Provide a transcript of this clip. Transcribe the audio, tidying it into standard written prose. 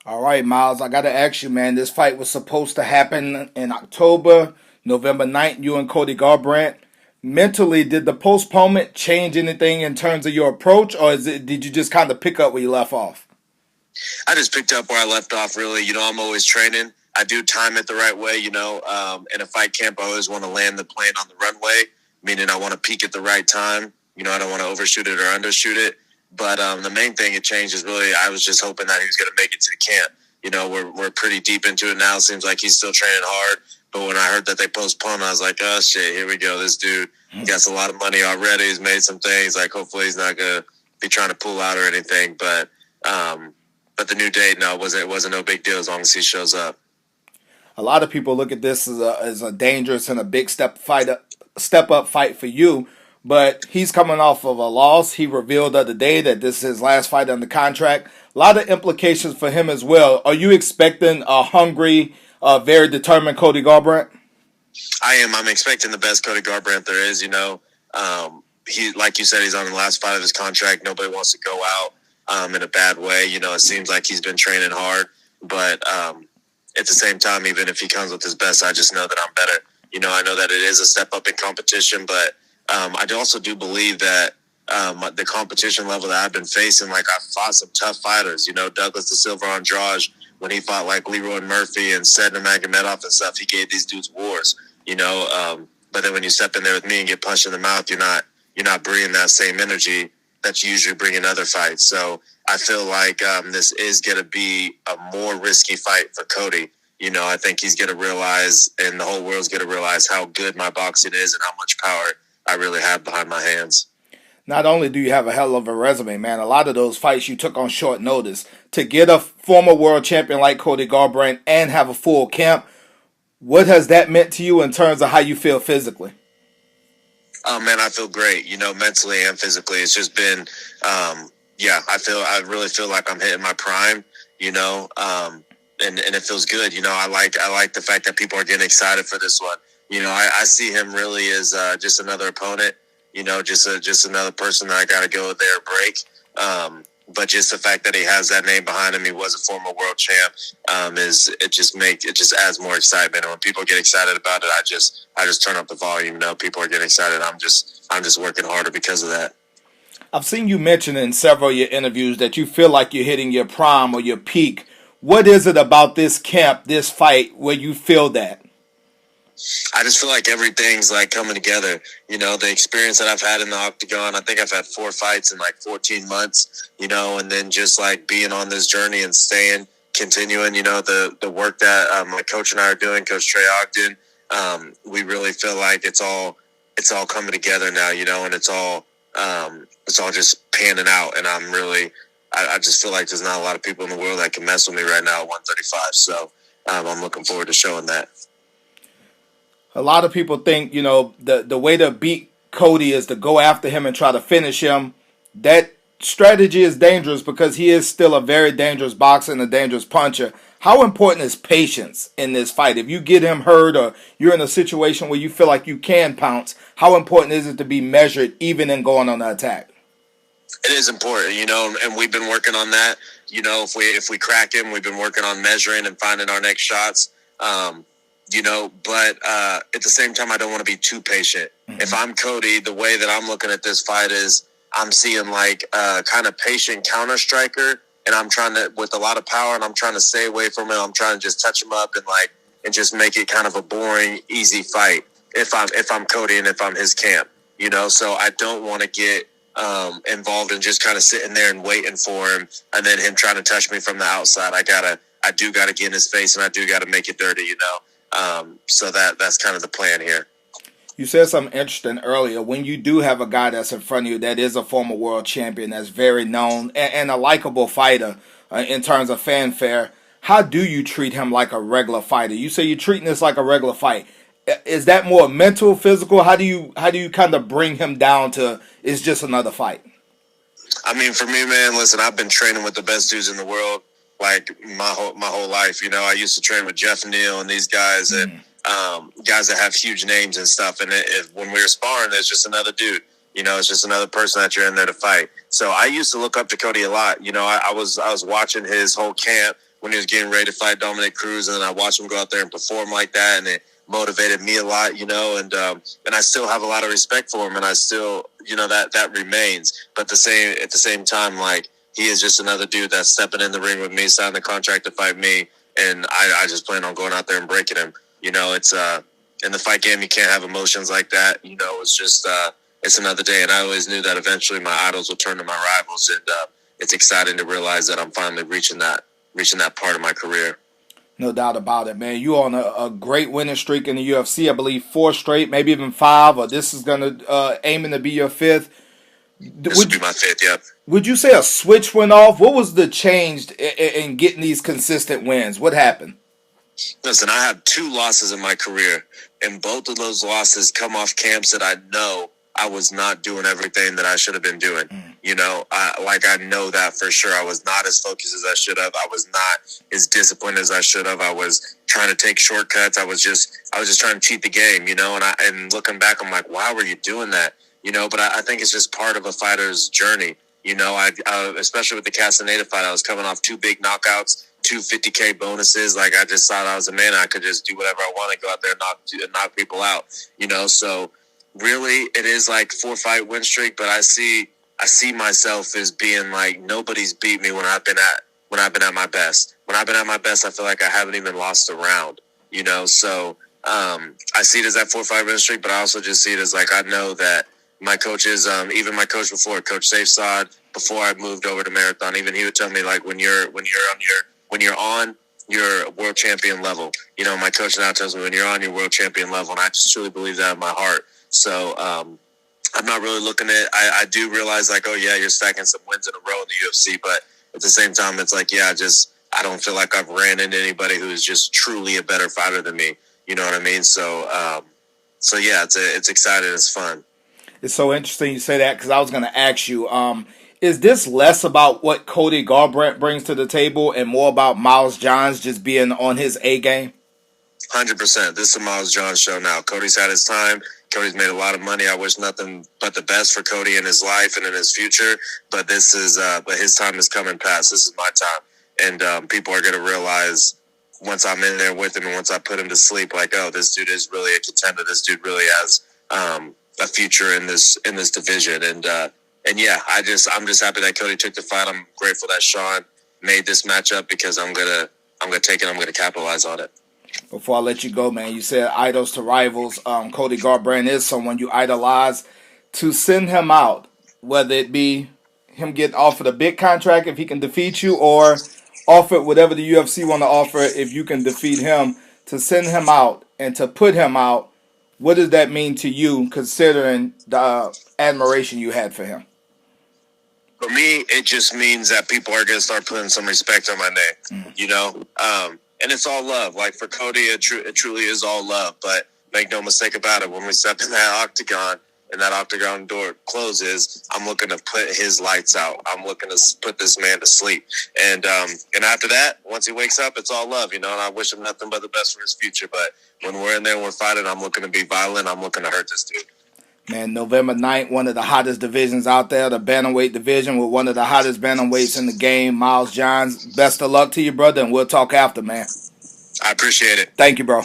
All right, Miles, I got to ask you, man. This fight was supposed to happen in October, November 9th, you and Cody Garbrandt. Mentally, did the postponement change anything in terms of your approach, or did you just kind of pick up where you left off? I just picked up where I left off, really. I'm always training. I do time it the right way, in a fight camp, I always want to land the plane on the runway, meaning I want to peak at the right time. I don't want to overshoot it or undershoot it. But the main thing it changed is really I was just hoping that he was going to make it to the camp. We're pretty deep into it now. Seems like he's still training hard. But when I heard that they postponed, I was like, oh, shit, here we go. This dude gets a lot of money already. He's made some things. Like, hopefully he's not going to be trying to pull out or anything. But the new date, no, it wasn't no big deal as long as he shows up. A lot of people look at this as a dangerous and a big step up fight for you. But he's coming off of a loss. He revealed the other day that this is his last fight under contract. A lot of implications for him as well. Are you expecting a hungry, very determined Cody Garbrandt? I am. I'm expecting the best Cody Garbrandt there is. He, like you said, he's on the last fight of his contract. Nobody wants to go out in a bad way. It seems like he's been training hard. But at the same time, even if he comes with his best, I just know that I'm better. I know that it is a step up in competition, but I also do believe that the competition level that I've been facing, like I've fought some tough fighters, Douglas Da Silva Andrade, when he fought like Leroy Murphy and Sedna Magomedov and stuff, he gave these dudes wars, but then when you step in there with me and get punched in the mouth, you're not bringing that same energy that you usually bring in other fights. So I feel like this is going to be a more risky fight for Cody. I think he's going to realize, and the whole world's going to realize how good my boxing is and how much power I really have behind my hands. Not only do you have a hell of a resume, man, a lot of those fights you took on short notice. To get a former world champion like Cody Garbrandt and have a full camp, what has that meant to you in terms of how you feel physically? Oh, man, I feel great, mentally and physically. It's just been, I really feel like I'm hitting my prime, and it feels good. I like the fact that people are getting excited for this one. I see him really as just another opponent, just another person that I got to go there break. But just the fact that he has that name behind him, he was a former world champ, it just adds more excitement. And when people get excited about it, I just turn up the volume. People are getting excited. I'm just working harder because of that. I've seen you mention in several of your interviews that you feel like you're hitting your prime or your peak. What is it about this camp, this fight, where you feel that? I just feel like everything's like coming together. The experience that I've had in the octagon, I think I've had 4 fights in like 14 months, and then just like being on this journey and continuing, the work that my coach and I are doing, Coach Trey Ogden, we really feel like it's all coming together now, and it's all just panning out. And I just feel like there's not a lot of people in the world that can mess with me right now at 135. So I'm looking forward to showing that. A lot of people think, the way to beat Cody is to go after him and try to finish him. That strategy is dangerous because he is still a very dangerous boxer and a dangerous puncher. How important is patience in this fight? If you get him hurt or you're in a situation where you feel like you can pounce, how important is it to be measured even in going on the attack? It is important, and we've been working on that. If we crack him, we've been working on measuring and finding our next shots. But at the same time, I don't want to be too patient. Mm-hmm. If I'm Cody, the way that I'm looking at this fight is I'm seeing like kind of patient counter striker, and I'm trying to, with a lot of power, and I'm trying to stay away from him. I'm trying to just touch him up and just make it kind of a boring, easy fight. If I'm Cody and if I'm his camp, so I don't want to get involved in just kind of sitting there and waiting for him, and then him trying to touch me from the outside. I do got to get in his face, and I do got to make it dirty, So that's kind of the plan here. You said something interesting earlier. When you do have a guy that's in front of you that is a former world champion, that's very known and a likable fighter in terms of fanfare, how do you treat him like a regular fighter? You say you're treating this like a regular fight. Is that more mental, physical? How do you kind of bring him down to it's just another fight? I mean, for me, man, listen, I've been training with the best dudes in the world like my whole life. I used to train with Jeff Neal and these guys and guys that have huge names and stuff. And when we were sparring, there's just another dude. It's just another person that you're in there to fight. So I used to look up to Cody a lot. I was watching his whole camp when he was getting ready to fight Dominic Cruz, and then I watched him go out there and perform like that, and it motivated me a lot, and I still have a lot of respect for him, and I still, that remains. But at the same time, like, he is just another dude that's stepping in the ring with me, signing the contract to fight me, and I just plan on going out there and breaking him. It's in the fight game, you can't have emotions like that. It's just it's another day, and I always knew that eventually my idols will turn to my rivals, and it's exciting to realize that I'm finally reaching that part of my career. No doubt about it, man. You on a great winning streak in the UFC. I believe 4 straight, maybe even 5, or this is gonna aiming to be your 5th. This would be my 5th, yep. Would you say a switch went off? What was the change in getting these consistent wins? What happened? Listen, I have 2 losses in my career, and both of those losses come off camps that I know I was not doing everything that I should have been doing. I know that for sure. I was not as focused as I should have. I was not as disciplined as I should have. I was trying to take shortcuts. I was just trying to cheat the game, and looking back, I'm like, why were you doing that? But I think it's just part of a fighter's journey. I especially with the Castaneda fight, I was coming off 2 big knockouts, 2 50K bonuses. Like, I just thought I was a man. I could just do whatever I want and go out there and knock people out, so really it is like 4-fight win streak, but I see myself as being like, nobody's beat me when I've been at my best. When I've been at my best, I feel like I haven't even lost a round, so I see it as that 4-fight win streak, but I also just see it as like, I know that my coaches, even my coach before, Coach Safe Saad, before I moved over to Marathon, even he would tell me, like, when you're on your world champion level, my coach now tells me, when you're on your world champion level, and I just truly believe that in my heart. So I'm not really looking at. I do realize, like, oh yeah, you're stacking some wins in a row in the UFC, but at the same time, it's like, yeah, I don't feel like I've ran into anybody who is just truly a better fighter than me. You know what I mean? So yeah, it's exciting, it's fun. It's so interesting you say that, because I was going to ask you, is this less about what Cody Garbrandt brings to the table and more about Miles Johns just being on his A game? 100%. This is a Miles Johns show now. Cody's had his time. Cody's made a lot of money. I wish nothing but the best for Cody in his life and in his future. But but his time is coming past. This is my time, and people are going to realize once I'm in there with him and once I put him to sleep, like, oh, this dude is really a contender. This dude really has a future in this division. And yeah, I'm just happy that Cody took the fight. I'm grateful that Sean made this matchup, because I'm gonna take it. I'm gonna capitalize on it. Before I let you go, man, you said idols to rivals. Cody Garbrandt is someone you idolize. To send him out, whether it be him getting offered a big contract if he can defeat you, or offered whatever the UFC want to offer if you can defeat him, to send him out and to put him out, what does that mean to you, considering the admiration you had for him? For me, it just means that people are going to start putting some respect on my name, and it's all love. Like, for Cody, it truly is all love. But make no mistake about it, when we step in that octagon and that octagon door closes, I'm looking to put his lights out. I'm looking to put this man to sleep. And after that, once he wakes up, it's all love, and I wish him nothing but the best for his future. But when we're in there and we're fighting, I'm looking to be violent. I'm looking to hurt this dude. Man, November 9th, one of the hottest divisions out there, the Bantamweight division, with one of the hottest Bantamweights in the game, Miles Johns. Best of luck to you, brother, and we'll talk after, man. I appreciate it. Thank you, bro.